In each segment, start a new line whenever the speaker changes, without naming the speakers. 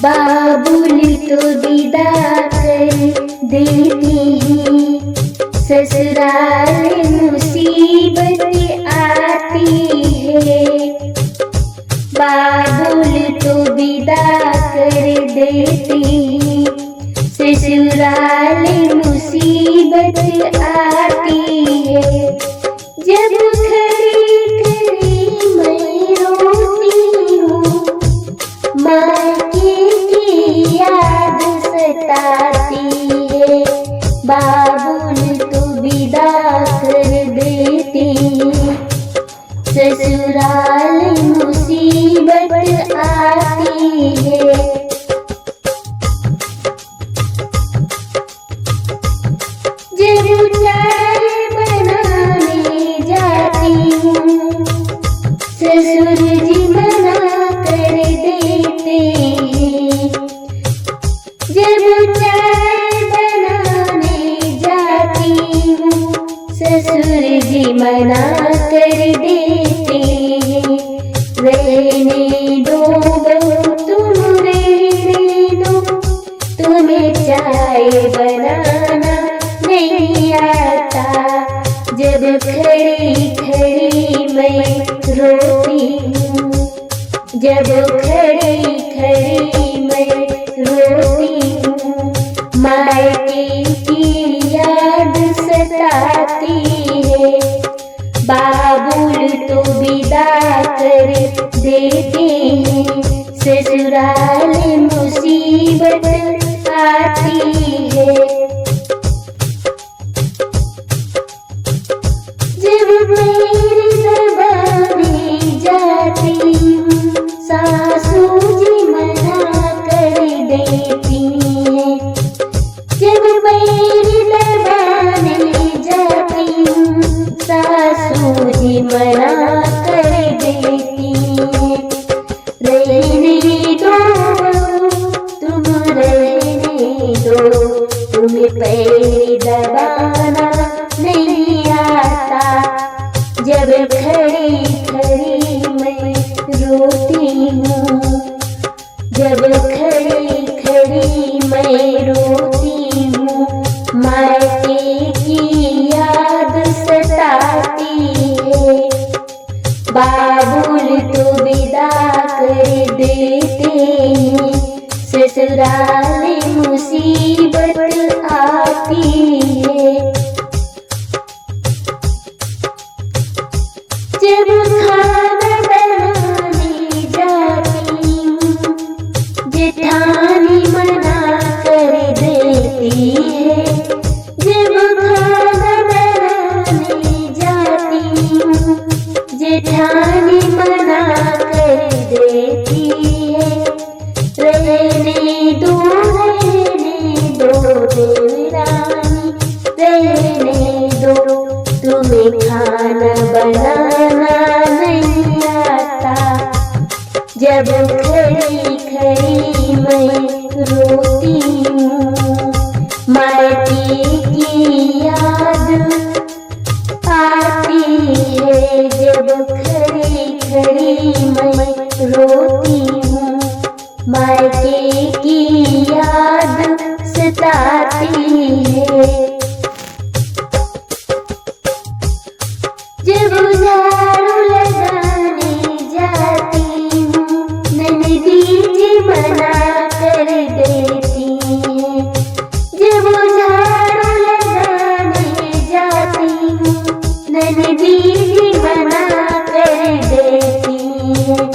बाबुल तो विदा कर देती हैं, ससुराल मुसीबत आती है। बाबुल तो विदा कर देती हैं, ससुराल मुसीबत आती है। जब खड़ी खड़ी मैं रोती हूँ, मायके की याद सताती है। बाबुल तो विदा कर देती हैं, ससुराल मुसीबत आती है। जब चाय बनाने जाती हूँ, ससुर जी मना कर देते हैं। जब चाय बनाने जाती हूँ, ससुर जी मना कर देते हैं। रहने दो बहू तुम रहने दो, तुम्हें चाय बनाना नहीं आता। जब खड़ी खड़ी मैं रोती हूँ, जब खड़ी खड़ी मैं रोती हूँ, मायके की याद सताती है। बाबुल तो विदा कर देते हैं, ससुराल मुसीबत आती है। जब मेरी दबाने जाती हूँ, सासू जी मना कर देती हैं। जब मेरी दबाने जाती हूँ, सासू जी मना कर देती हैं। रहने दो तुम रहने दो, तुम्हें पैर दबाना नहीं आता। जब खड़ी खड़ी मैं रोती हूँ, जब खड़ी खड़ी मैं रोती हूँ, मायके की याद सताती है। बाबुल तो विदा कर देते हैं, ससुराल मुसीबत आती है। जब खाना बनाने जाती हूँ, जेठानी मना कर देती है। जब खाना बनाने जाती हूँ, जेठानी मना कर देती है। रहने दो देवरानी, रहने दो, तुम्हें खाना बनाना नहीं आता। जब खड़ी खड़ी मैं रोती हूँ, मायके की याद आती है। जब खड़ी खड़ी मैं रोती हूँ, मायके की याद सताती है। जब झाड़ू लगाने जाती हूँ, ननदी जी मना कर देती हैं। जब झाड़ू लगाने जाती हूँ, ननदी जी मना कर देती हैं।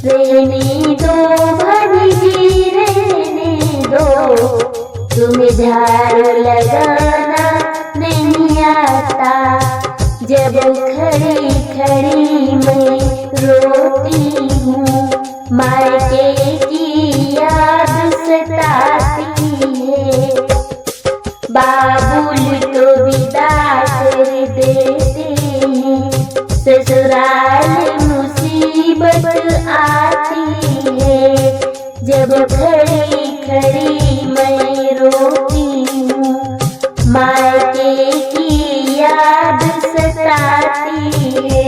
रहने दो भाभी जी रहने दो, तुम्हें झाड़ू लगाना नहीं आता। जब खड़ी खड़ी मैं